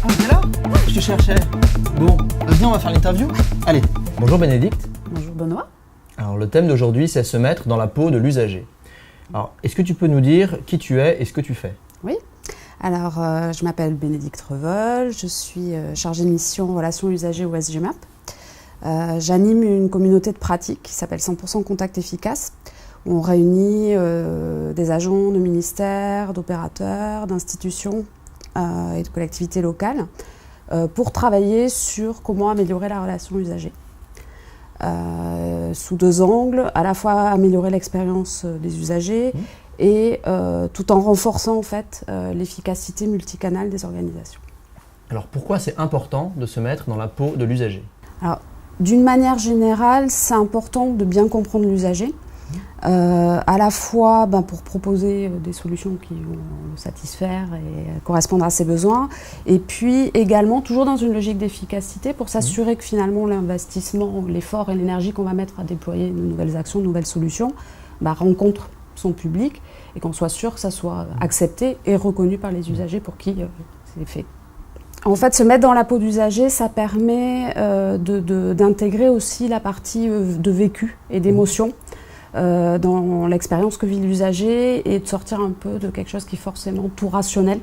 Ah, t'es là? Je te cherchais. Bon, viens, on va faire l'interview. Allez. Bonjour Bénédicte. Bonjour Benoît. Alors le thème d'aujourd'hui, c'est se mettre dans la peau de l'usager. Alors, est-ce que tu peux nous dire qui tu es et ce que tu fais? Oui. Alors, je m'appelle Bénédicte Revol, je suis chargée de mission relations usagers au SGMAP. J'anime une communauté de pratique qui s'appelle 100% Contact Efficace, où on réunit des agents de ministères, d'opérateurs, d'institutions et de collectivités locales pour travailler sur comment améliorer la relation usager. Sous deux angles, à la fois améliorer l'expérience des usagers et tout en renforçant en fait l'efficacité multicanale des organisations. Alors pourquoi c'est important de se mettre dans la peau de l'usager? Alors, d'une manière générale, c'est important de bien comprendre l'usager, à la fois pour proposer des solutions qui vont le satisfaire et correspondre à ses besoins, et puis également toujours dans une logique d'efficacité pour s'assurer que finalement l'investissement, l'effort et l'énergie qu'on va mettre à déployer de nouvelles actions, de nouvelles solutions, rencontre son public et qu'on soit sûr que ça soit accepté et reconnu par les usagers pour qui c'est fait. En fait, se mettre dans la peau d'usager, ça permet d'intégrer aussi la partie de vécu et d'émotion dans l'expérience que vit l'usager et de sortir un peu de quelque chose qui est forcément tout rationnel.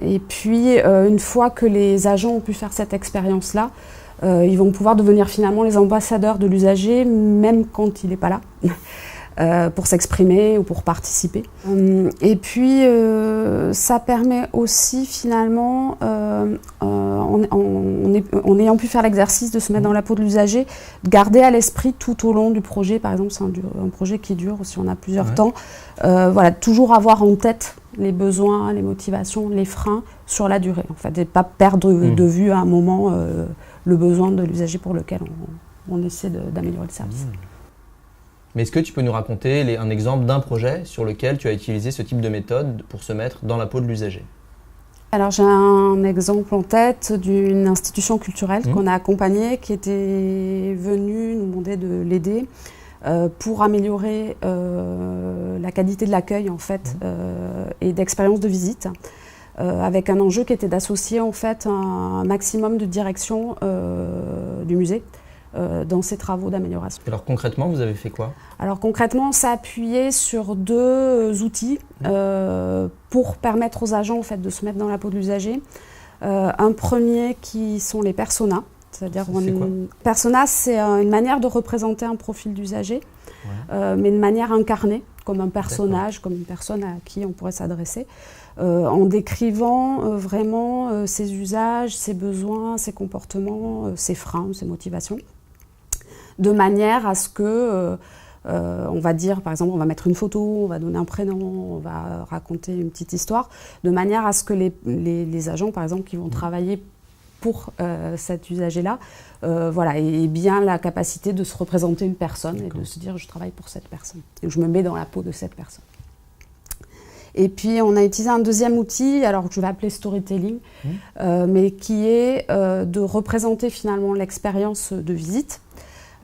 Et puis, une fois que les agents ont pu faire cette expérience-là, ils vont pouvoir devenir finalement les ambassadeurs de l'usager, même quand il n'est pas là. Pour s'exprimer ou pour participer. Et puis, ça permet aussi finalement, en ayant pu faire l'exercice de se mettre dans la peau de l'usager, de garder à l'esprit tout au long du projet, par exemple c'est un projet qui dure, si on a plusieurs temps, toujours avoir en tête les besoins, les motivations, les freins sur la durée, en fait, et pas perdre de vue à un moment le besoin de l'usager pour lequel on essaie d'améliorer le service. Mais est-ce que tu peux nous raconter un exemple d'un projet sur lequel tu as utilisé ce type de méthode pour se mettre dans la peau de l'usager? Alors j'ai un exemple en tête d'une institution culturelle qu'on a accompagnée qui était venue nous demander de l'aider pour améliorer la qualité de l'accueil en fait et d'expérience de visite avec un enjeu qui était d'associer en fait un maximum de direction du musée dans ces travaux d'amélioration. Alors concrètement, vous avez fait quoi? Alors concrètement, on s'est appuyé sur deux outils pour permettre aux agents en fait, de se mettre dans la peau de l'usager. Un premier qui sont les personas. C'est-à-dire persona, c'est une manière de représenter un profil d'usager, mais de manière incarnée, comme un personnage, comme une personne à qui on pourrait s'adresser, en décrivant vraiment ses usages, ses besoins, ses comportements, ses freins, ses motivations, de manière à ce que, on va dire, par exemple, on va mettre une photo, on va donner un prénom, on va raconter une petite histoire, de manière à ce que les agents, par exemple, qui vont travailler pour cet usager-là, aient bien la capacité de se représenter une personne et de se dire, je travaille pour cette personne, et je me mets dans la peau de cette personne. Et puis, on a utilisé un deuxième outil, alors que je vais appeler storytelling, mais qui est de représenter finalement l'expérience de visite.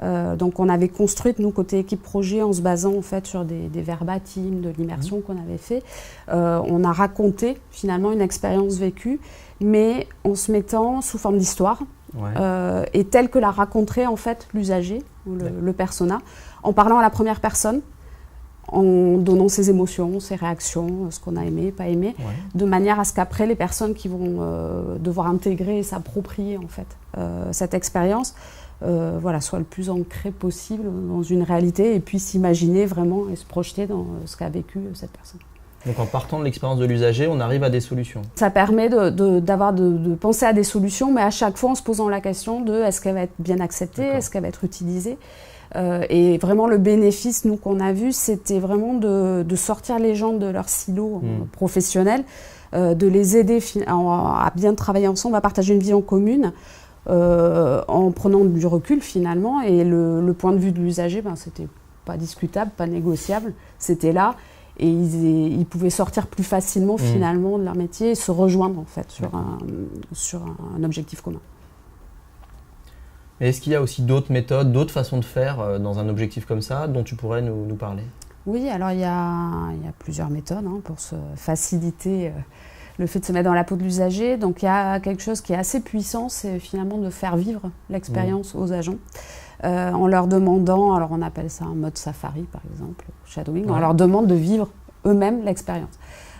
Donc, on avait construite, nous, côté équipe projet, en se basant en fait sur des verbatims, de l'immersion qu'on avait fait. On a raconté finalement une expérience vécue, mais en se mettant sous forme d'histoire, et telle que l'a raconterait en fait l'usager, ou le persona, en parlant à la première personne, en donnant ses émotions, ses réactions, ce qu'on a aimé, pas aimé, de manière à ce qu'après les personnes qui vont devoir intégrer et s'approprier en fait cette expérience soient le plus ancrées possible dans une réalité et puissent s'imaginer vraiment et se projeter dans ce qu'a vécu cette personne. Donc en partant de l'expérience de l'usager, on arrive à des solutions. Ça permet de penser à des solutions, mais à chaque fois en se posant la question de est-ce qu'elle va être bien acceptée, est-ce qu'elle va être utilisée. Et vraiment le bénéfice nous qu'on a vu, c'était vraiment de sortir les gens de leur silo professionnel, de les aider à bien travailler ensemble, à partager une vision commune, en prenant du recul finalement. Et le point de vue de l'usager, c'était pas discutable, pas négociable, c'était là. Et ils pouvaient sortir plus facilement finalement de leur métier et se rejoindre en fait sur un objectif commun. Et est-ce qu'il y a aussi d'autres méthodes, d'autres façons de faire dans un objectif comme ça dont tu pourrais nous parler? Oui, alors il y a plusieurs méthodes pour se faciliter le fait de se mettre dans la peau de l'usager. Donc il y a quelque chose qui est assez puissant, c'est finalement de faire vivre l'expérience aux agents. En leur demandant, alors on appelle ça un mode safari par exemple, shadowing, on leur demande de vivre eux-mêmes l'expérience.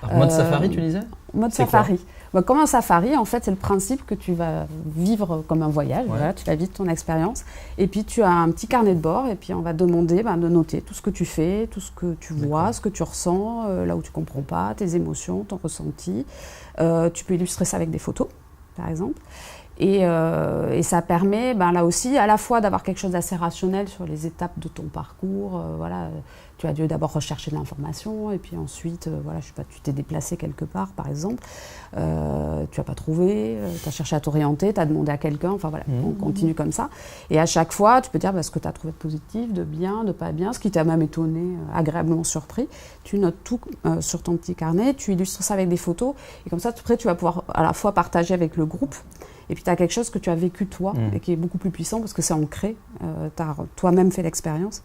Alors, mode safari, tu disais ? Mode safari. Comme un safari, en fait, c'est le principe que tu vas vivre comme un voyage. Voilà, tu vas vivre ton expérience. Et puis, tu as un petit carnet de bord. Et puis, on va te demander de noter tout ce que tu fais, tout ce que tu vois, ce que tu ressens, là où tu ne comprends pas, tes émotions, ton ressenti. Tu peux illustrer ça avec des photos, par exemple. Et ça permet, là aussi, à la fois d'avoir quelque chose d'assez rationnel sur les étapes de ton parcours. Tu as dû d'abord rechercher de l'information, et puis ensuite, je sais pas, tu t'es déplacé quelque part, par exemple. Tu n'as pas trouvé, tu as cherché à t'orienter, tu as demandé à quelqu'un, on continue comme ça. Et à chaque fois, tu peux dire ce que tu as trouvé de positif, de bien, de pas bien, ce qui t'a même étonné, agréablement surpris. Tu notes tout sur ton petit carnet, tu illustres ça avec des photos, et comme ça, après, tu vas pouvoir à la fois partager avec le groupe. Et puis tu as quelque chose que tu as vécu toi et qui est beaucoup plus puissant parce que c'est ancré, tu as toi-même fait l'expérience.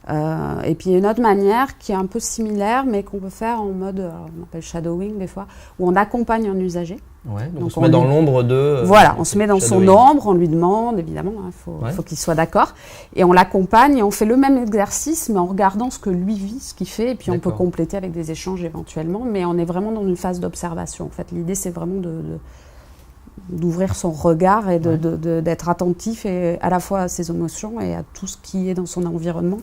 Et puis il y a une autre manière qui est un peu similaire mais qu'on peut faire en mode, on appelle shadowing des fois, où on accompagne un usager. Donc on se met dans l'ombre de... Voilà, on se met dans son ombre, on lui demande évidemment, faut qu'il soit d'accord. Et on l'accompagne et on fait le même exercice mais en regardant ce que lui vit, ce qu'il fait. Et puis on peut compléter avec des échanges éventuellement. Mais on est vraiment dans une phase d'observation. En fait, l'idée c'est vraiment d'ouvrir son regard et d'être attentif et à la fois à ses émotions et à tout ce qui est dans son environnement,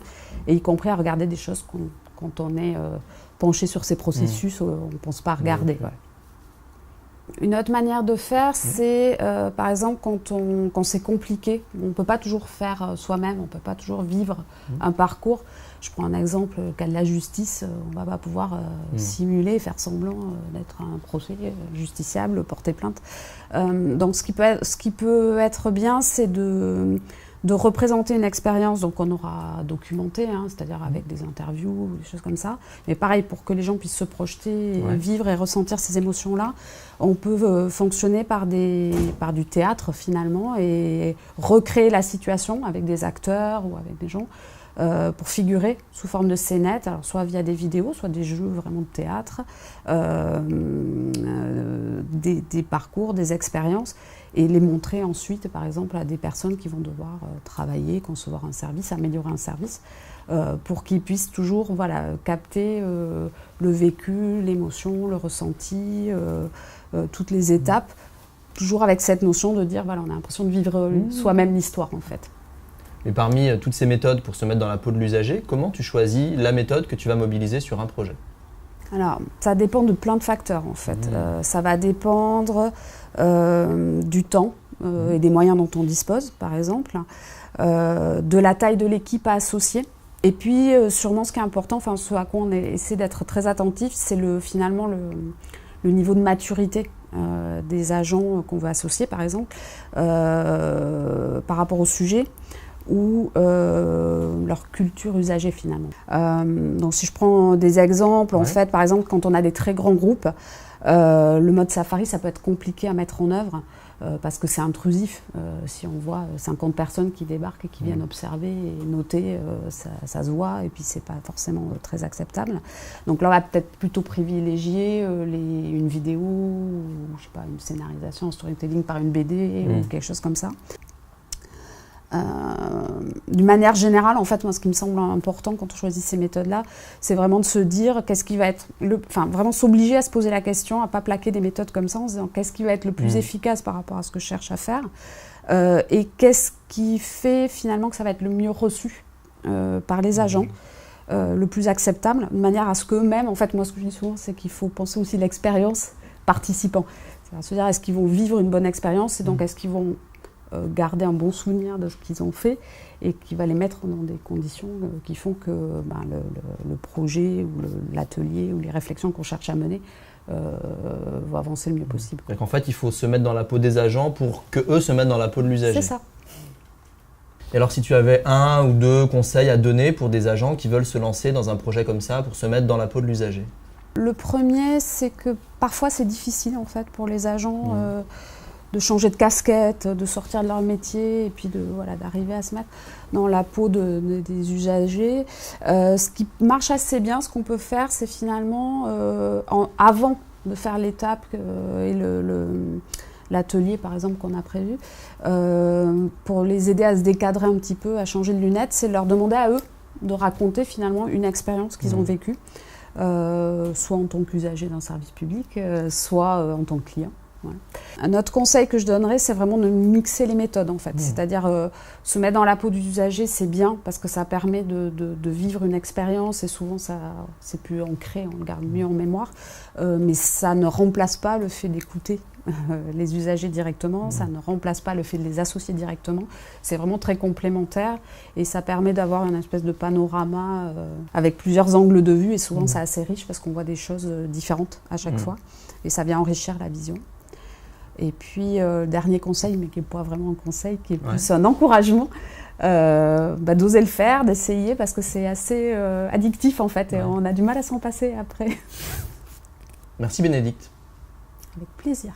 et y compris à regarder des choses quand on est penché sur ces processus, on ne pense pas à regarder. Une autre manière de faire, c'est par exemple quand c'est compliqué, on ne peut pas toujours faire soi-même, on ne peut pas toujours vivre un parcours. Je prends un exemple, le cas de la justice, on ne va pas pouvoir simuler, faire semblant d'être un procès justiciable, porter plainte. Donc ce qui peut être bien, c'est de représenter une expérience qu'on aura documentée, c'est-à-dire avec des interviews, des choses comme ça. Mais pareil, pour que les gens puissent se projeter, vivre et ressentir ces émotions-là, on peut fonctionner par du théâtre finalement et recréer la situation avec des acteurs ou avec des gens pour figurer sous forme de scénettes, alors soit via des vidéos, soit des jeux vraiment de théâtre, des parcours, des expériences, et les montrer ensuite, par exemple, à des personnes qui vont devoir travailler, concevoir un service, améliorer un service, pour qu'ils puissent toujours capter le vécu, l'émotion, le ressenti, toutes les étapes, toujours avec cette notion de dire, on a l'impression de vivre soi-même l'histoire, en fait. Mais parmi toutes ces méthodes pour se mettre dans la peau de l'usager, comment tu choisis la méthode que tu vas mobiliser sur un projet ? Alors, ça dépend de plein de facteurs, en fait. Ça va dépendre du temps et des moyens dont on dispose, par exemple, de la taille de l'équipe à associer. Et puis, sûrement, ce qui est important, ce à quoi on essaie d'être très attentif, c'est finalement le niveau de maturité des agents qu'on veut associer, par exemple, par rapport au sujet, ou leur culture usagée finalement. Donc si je prends des exemples, en fait, par exemple, quand on a des très grands groupes, le mode safari, ça peut être compliqué à mettre en œuvre parce que c'est intrusif. Si on voit 50 personnes qui débarquent et qui viennent observer et noter, ça se voit et puis c'est pas forcément très acceptable. Donc là, on va peut-être plutôt privilégier une vidéo, ou, je sais pas, une scénarisation, un storytelling par une BD ou quelque chose comme ça. D'une manière générale, en fait, moi, ce qui me semble important quand on choisit ces méthodes-là, c'est vraiment de se dire qu'est-ce qui va être vraiment s'obliger à se poser la question, à pas plaquer des méthodes comme ça en se disant qu'est-ce qui va être le plus efficace par rapport à ce que je cherche à faire, et qu'est-ce qui fait finalement que ça va être le mieux reçu par les agents, le plus acceptable, de manière à ce qu'eux-mêmes, en fait, moi, ce que je dis souvent, c'est qu'il faut penser aussi l'expérience participant. C'est-à-dire se dire est-ce qu'ils vont vivre une bonne expérience et donc est-ce qu'ils vont garder un bon souvenir de ce qu'ils ont fait et qui va les mettre dans des conditions qui font que le projet ou l'atelier ou les réflexions qu'on cherche à mener vont avancer le mieux possible. Donc en fait, il faut se mettre dans la peau des agents pour qu'eux se mettent dans la peau de l'usager. C'est ça. Et alors si tu avais 1 ou 2 conseils à donner pour des agents qui veulent se lancer dans un projet comme ça, pour se mettre dans la peau de l'usager ? Le premier, c'est que parfois c'est difficile en fait pour les agents de changer de casquette, de sortir de leur métier et puis d'arriver à se mettre dans la peau des usagers. Ce qui marche assez bien, ce qu'on peut faire, c'est finalement, avant de faire l'étape et l'atelier par exemple qu'on a prévu, pour les aider à se décadrer un petit peu, à changer de lunettes, c'est leur demander à eux de raconter finalement une expérience qu'ils ont vécue, soit en tant qu'usager d'un service public, soit en tant que client. Voilà. Un autre conseil que je donnerais, c'est vraiment de mixer les méthodes en fait. C'est-à-dire se mettre dans la peau du usager, c'est bien parce que ça permet de vivre une expérience et souvent c'est plus ancré, on le garde mieux en mémoire. Mais ça ne remplace pas le fait d'écouter les usagers directement, ça ne remplace pas le fait de les associer directement. C'est vraiment très complémentaire et ça permet d'avoir une espèce de panorama avec plusieurs angles de vue et souvent c'est assez riche parce qu'on voit des choses différentes à chaque fois et ça vient enrichir la vision. Et puis, dernier conseil, mais qui n'est pas vraiment un conseil, qui est plus un encouragement, d'oser le faire, d'essayer, parce que c'est assez addictif en fait, et on a du mal à s'en passer après. Merci Bénédicte. Avec plaisir.